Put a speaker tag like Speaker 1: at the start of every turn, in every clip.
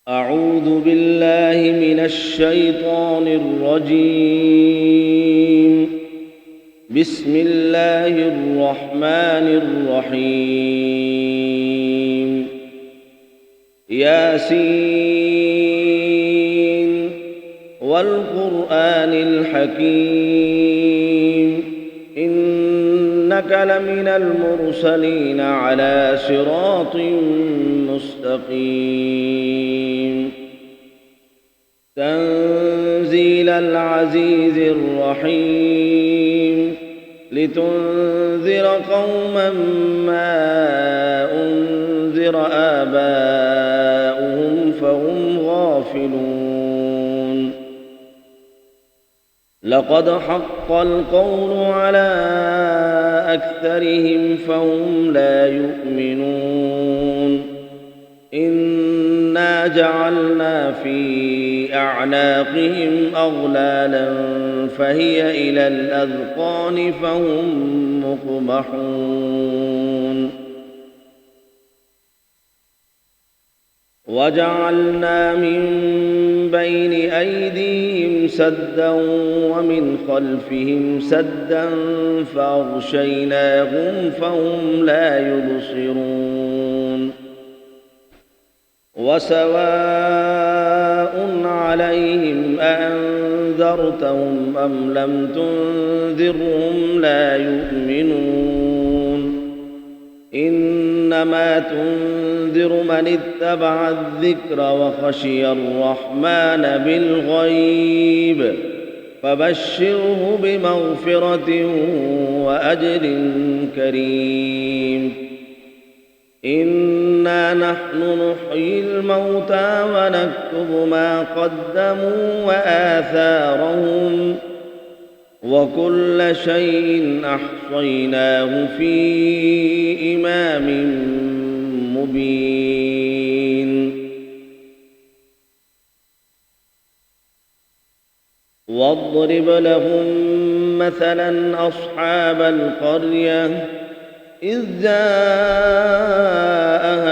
Speaker 1: أعوذ بالله من الشيطان الرجيم. بسم الله الرحمن الرحيم. ياسين والقرآن الحكيم إنك لمن المرسلين على صراط مستقيم تنزيل العزيز الرحيم لتنذر قوما ما أنذر آباؤهم فهم غافلون لقد حق القول على أكثرهم فهم لا يؤمنون إنا جعلنا في أعناقهم أغلالا فهي إلى الأذقان فهم مقمحون وجعلنا من بين أيديهم سدا ومن خلفهم سدا فأغشيناهم فهم لا يبصرون وسواء عليهم أأنذرتهم أم لم تنذرهم لا يؤمنون إنما تنذر من اتبع الذكر وخشي الرحمن بالغيب فبشره بمغفرة وأجر كريم إنا نحن نحيي الموتى ونكتب ما قدموا وآثارهم وكل شيء أحصيناه في إمام مبين واضرب لهم مثلا أصحاب القرية إذ جاءها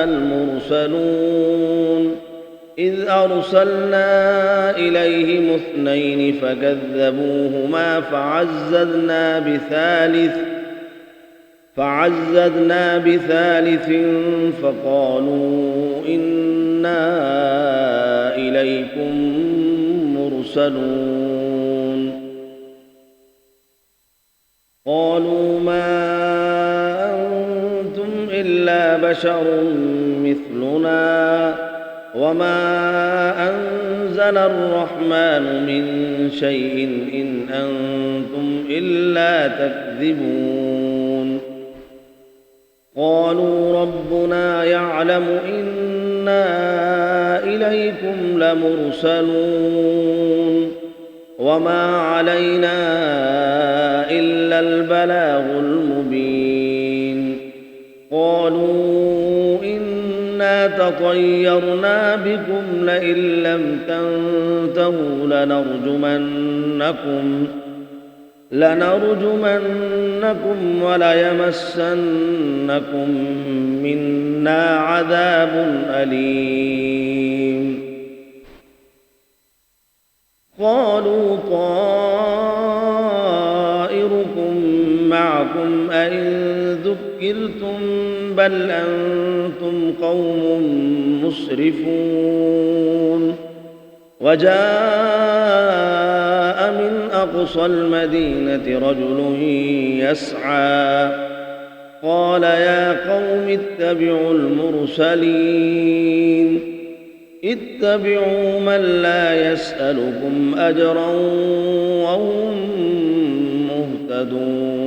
Speaker 1: المرسلون إذ أرسلنا إليهم اثنين فكذبوهما فعززنا بثالث فقالوا إنا إليكم مرسلون قالوا ما أنتم إلا بشر مثلنا وما أنزل الرحمن من شيء إن أنتم إلا تكذبون قالوا ربنا يعلم إنا إليكم لمرسلون وما علينا إلا البلاغ المبين قالوا إنا تطيرنا بكم لئن لم تنتهوا لنرجمنكم وليمسنكم منا عذاب أليم قالوا طائركم معكم أئن ذكرتم بل أنتم قوم مسرفون وجاء من أقصى المدينة رجل يسعى قال يا قوم اتبعوا المرسلين اتبعوا من لا يسألكم أجرا وهم مهتدون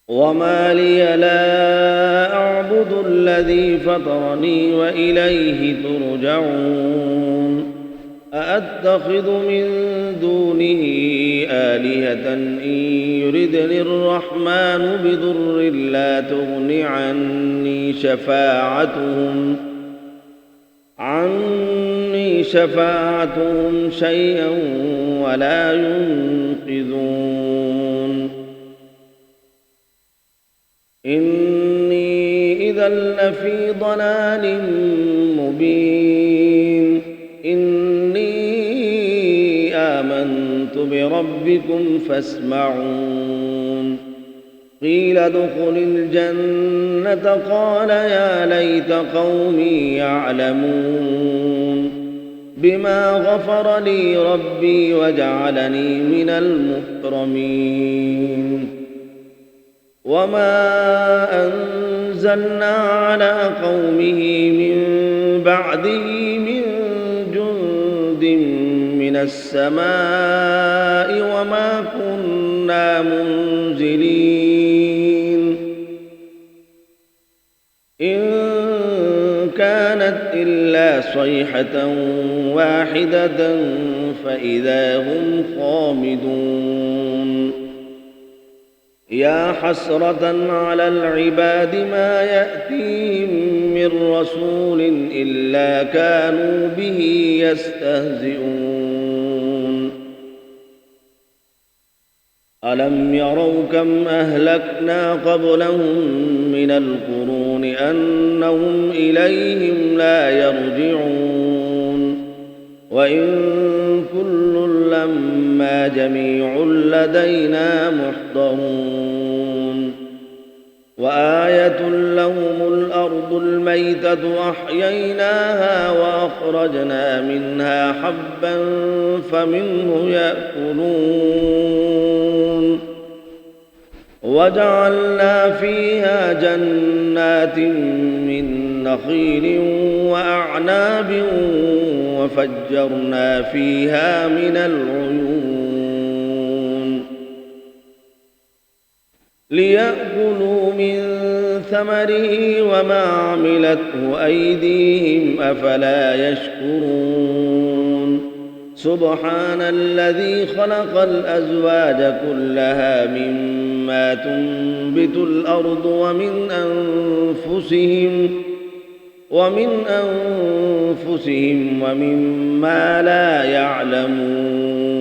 Speaker 1: وما لي لا أعبد الذي فطرني وإليه ترجعون أأتخذ من دونه آلهة إن يردني الرحمن بضر لا تغن عني شفاعتهم شيئا ولا ينقذون إني إذا لفي ضلال مبين إني آمنت بربكم فاسمعون قيل ادخل الجنة قال يا ليت قومي يعلمون بما غفر لي ربي وجعلني من المكرمين وما أنزلنا على قومه من بعده من جند من السماء وما كنا منزلين إن كانت إلا صيحة واحدة فإذا هم خامدون يا حسرة على العباد ما يأتيهم من رسول إلا كانوا به يستهزئون ألم يروا كم أهلكنا قبلهم من القرون أنهم إليهم لا يرجعون وإن كل لما جميع لدينا محضرون وآية لهم الأرض الميتة أحييناها وأخرجنا منها حبا فمنه يأكلون وجعلنا فيها جنات من نخيل وأعناب وفجرنا فيها من العيون ليأكلوا من ثمره وما عملته أيديهم أفلا يشكرون سبحان الذي خلق الأزواج كلها مما تنبت الأرض ومن أنفسهم ومما لا يعلمون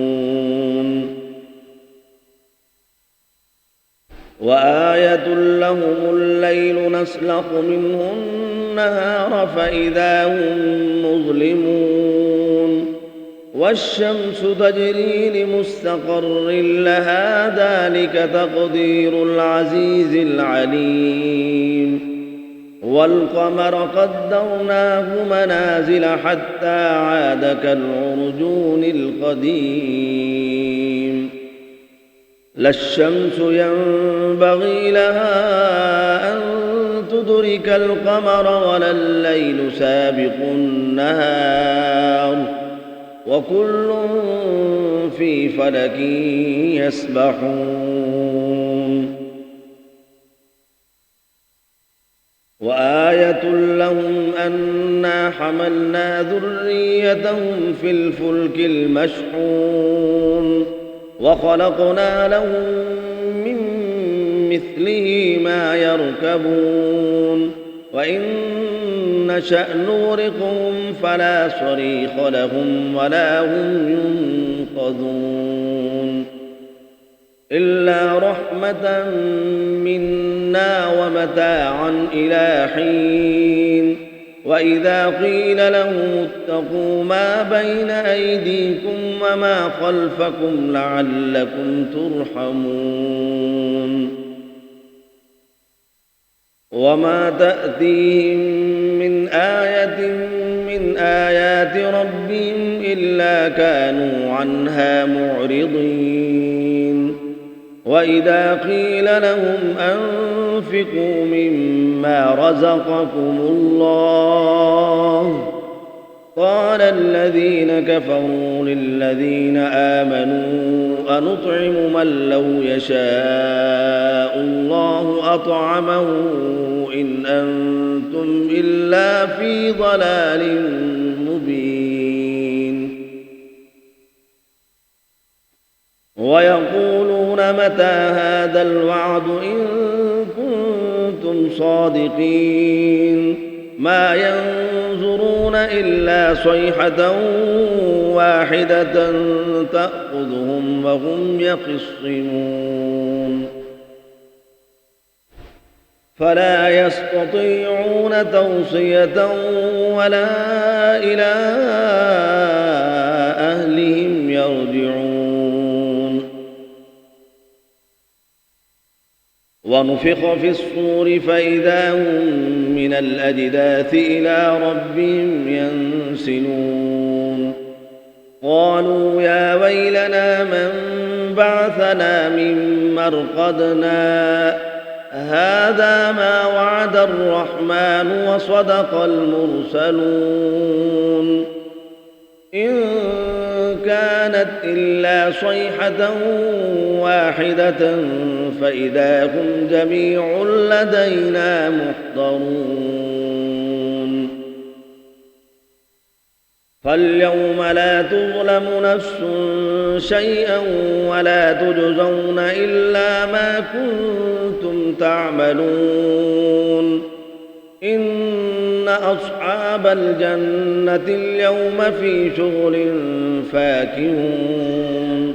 Speaker 1: وآية لهم الليل نسلخ منه النهار فإذا هم مظلمون والشمس تجري لمستقر لها ذلك تقدير العزيز العليم والقمر قدرناه منازل حتى عاد كالعرجون القديم لا الشمس ينبغي لها أن تدرك القمر ولا الليل سابق النهار وكل في فلك يسبحون وآية لهم أنا حملنا ذريتهم في الفلك المشحون وخلقنا لهم من مثله ما يركبون وإن نشأ نغرقهم فلا صريخ لهم ولا هم ينقذون إلا رحمة منا ومتاعا إلى حين وإذا قيل لهم اتقوا ما بين أيديكم وما خلفكم لعلكم ترحمون وما تأتيهم من آية من آيات ربهم إلا كانوا عنها معرضين وإذا قيل لهم أنفقوا مما رزقكم الله قال الذين كفروا للذين آمنوا أنطعم من لو يشاء الله أطعمه إن أنتم إلا في ضلال مبين ويقولون متى هذا الوعد إن كنتم صادقين ما ينظرون إلا صيحة واحدة تأخذهم وهم يخصمون فلا يستطيعون توصية ولا إلى أهلهم يرجعون. ونفخ في الصور فإذا هم من الأجداث إلى ربهم ينسلون. قالوا يا ويلنا من بعثنا من مرقدنا هذا ما وعد الرحمن وصدق المرسلون. إن كانت إلا صيحة واحدة فإذا هم جميع لدينا محضرون. فاليوم لا تظلم نفس شيئا ولا تجزون إلا ما كنتم تعملون. إن أصحاب الجنة اليوم في شغل فاكهون.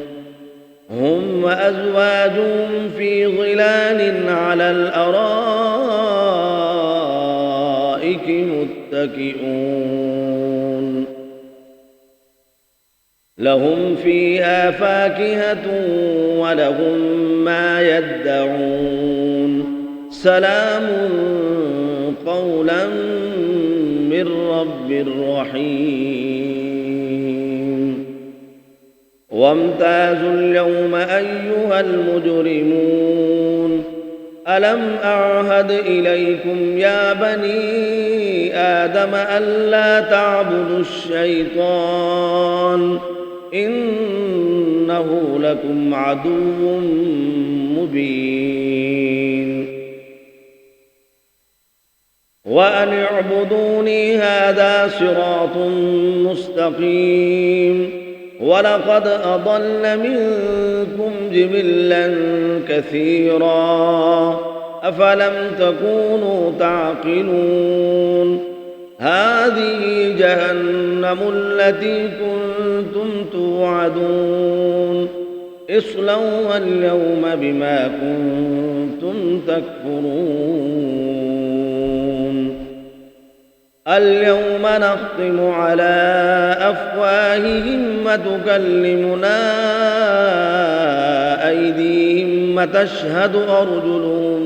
Speaker 1: هم وأزواجهم في ظلال على الأرائك متكئون. لهم فيها فاكهة ولهم ما يدعون. سلام قولا من رب رحيم. وامتازوا اليوم أيها المجرمون ألم أعهد إليكم يا بني آدم ألا تعبدوا الشيطان إنه لكم عدو مبين. وأن اعبدوني هذا صراط مستقيم. ولقد أضل منكم جبلا كثيرا أفلم تكونوا تعقلون. هذه جهنم التي كنتم توعدون اصلوها اليوم بما كنتم تكفرون. اليوم نختم على أفواههم وتكلمنا أيديهم وتشهد أرجلهم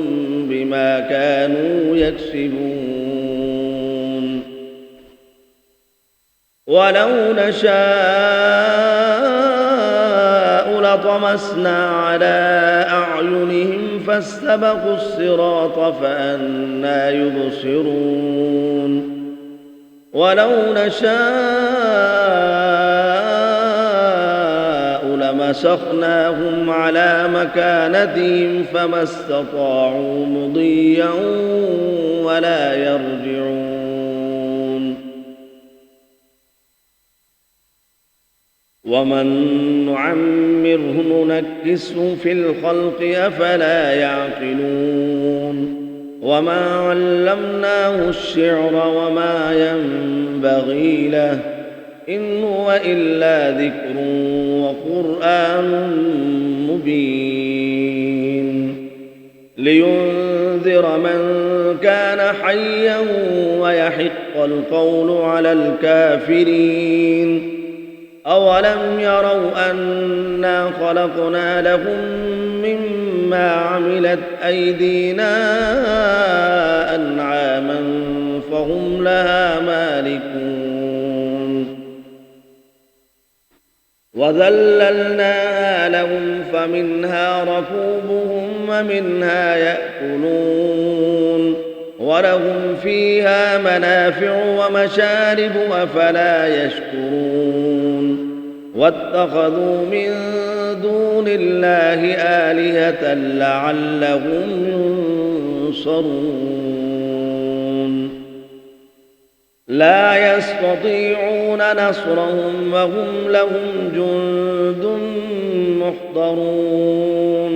Speaker 1: بما كانوا يكسبون. ولو نشاء لطمسنا على أعينهم فاستبقوا الصراط فأنى يبصرون. ولو نشاء لمسخناهم على مكانتهم فما استطاعوا مضيا ولا يرجعون. ومن نعمره ننكسه في الخلق أفلا يعقلون. وما علمناه الشعر وما ينبغي له إن هو إلا ذكر وقرآن مبين. لينذر من كان حيا ويحق القول على الكافرين. أولم يروا أنا خلقنا لهم مما عملت أيدينا أنعاما فهم لها مالكون. وذللناها لهم فمنها ركوبهم ومنها يأكلون. ولهم فيها منافع ومشارب أفلا يشكرون. واتخذوا من دون الله آلهة لعلهم ينصرون. لا يستطيعون نصرهم وهم لهم جند محضرون.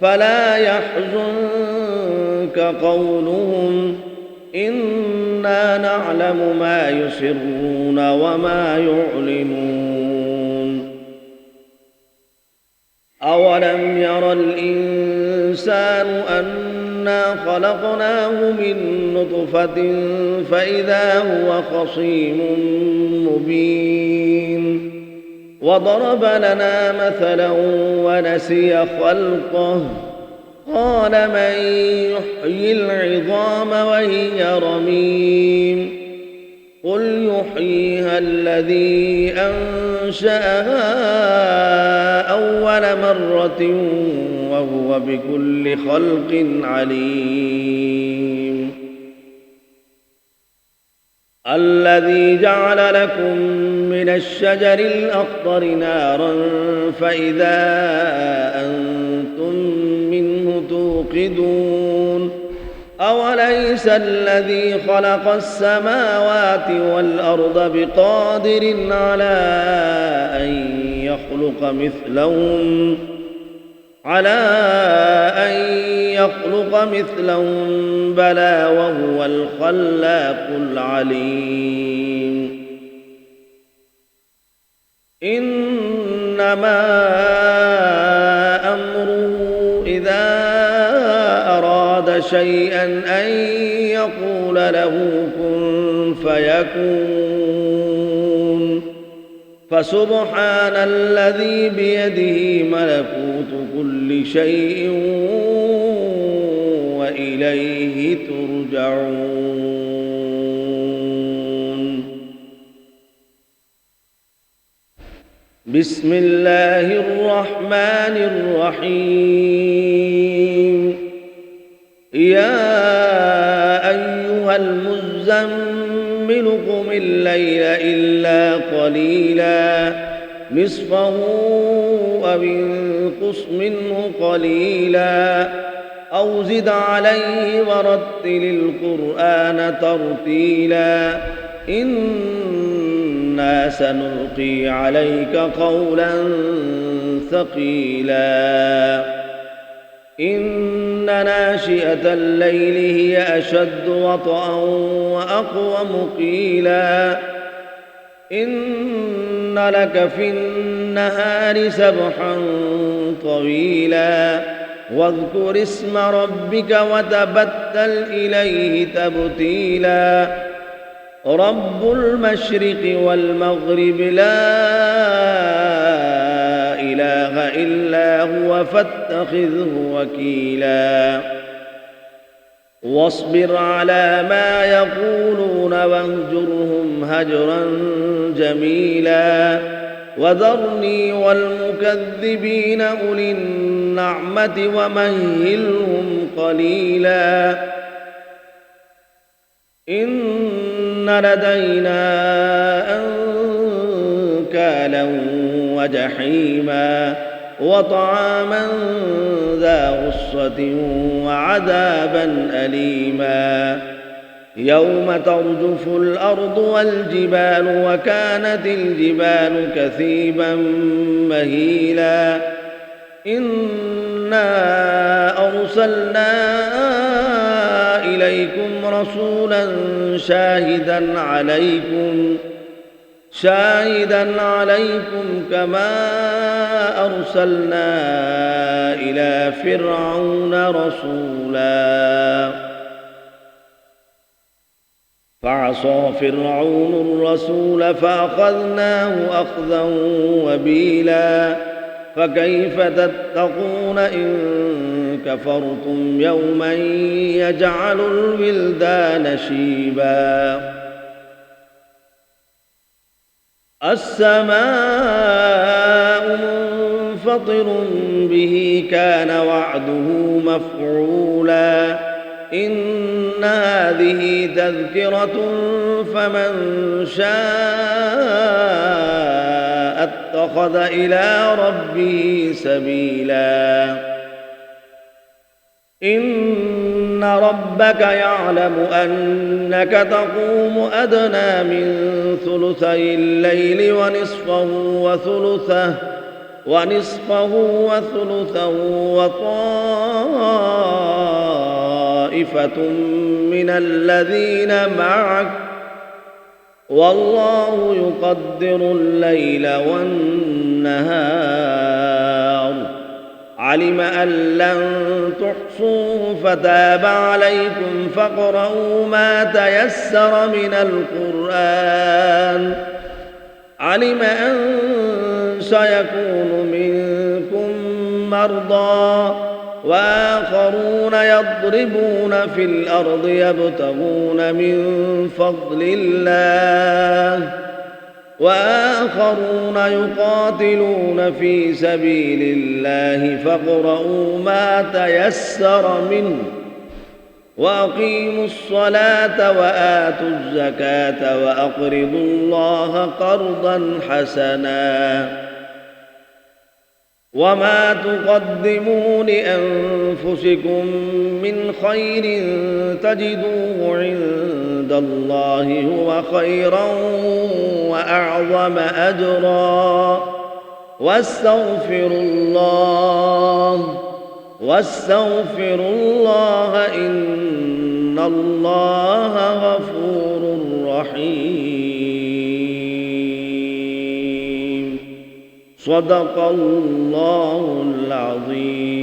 Speaker 1: فلا يحزنك قولهم إنا نعلم ما يسرون وما يعلنون. أولم ير الإنسان أن أنا خلقناه من نطفة فإذا هو خصيم مبين وضرب لنا مثلا ونسي خلقه قال من يحيي العظام وهي رميم قل يحييها الذي أنشأها أول مرة وهو بكل خلق عليم الذي جعل لكم من الشجر الأخضر نارا فإذا أنتم منه توقدون أوليس الذي خلق السماوات والأرض بقادر على أن يخلق مثلهم بلى وهو الخلاق العليم إنما أمره إذا أراد شيئا أن يقول له كن فيكون فسبحان الذي بيده ملكوت كل شيء وإليه ترجعون بسم الله الرحمن الرحيم يا أيها المزمل قم الليل إلا قليلا نصفه أو انقص منه قليلا أو زد عليه ورتل القرآن ترتيلا إنا سنلقي عليك قولا ثقيلا إن ناشئة الليل هي أشد وطئا وأقوم قيلا إن لك في النهار سبحا طويلا واذكر اسم ربك وتبتل إليه تبتيلا رب المشرق والمغرب لا إله إلا هو فاتخذه وكيلا واصبر على ما يقولون واهجرهم هجرا جميلا وذرني والمكذبين أولي النعمة ومهلهم قليلا إن لدينا أنكالا وجحيما وطعاما ذا غصة وعذابا أليما يوم ترجف الأرض والجبال وكانت الجبال كثيبا مهيلا إنا أرسلنا إليكم رسولا شاهدا عليكم كما أرسلنا إلى فرعون رسولا فعصى فرعون الرسول فأخذناه أخذا وبيلا فكيف تتقون إن كفرتم يوما يجعل الولدان شيبا السماء منفطر به كان وعده مفعولا إن هذه تذكرة فمن شاء اتخذ إلى ربه سبيلا إن ربك يعلم أنك تقوم أدنى من ثلثي الليل ونصفه وثلثه وطائفة من الذين معك والله يقدر الليل والنهار علم أن لن تحصوه فتاب عليكم فاقرؤوا ما تيسر من القرآن. علم أن سيكون منكم مرضى وآخرون يضربون في الأرض يبتغون من فضل الله وآخرون يقاتلون في سبيل الله فاقرؤوا ما تيسر منه وأقيموا الصلاة وآتوا الزكاة وأقرضوا الله قرضا حسنا وما تقدموا لأنفسكم من خير تجدوه عند الله هو خيرا وأعظم أجرا واستغفروا الله إن الله غفور رحيم. صدق الله العظيم.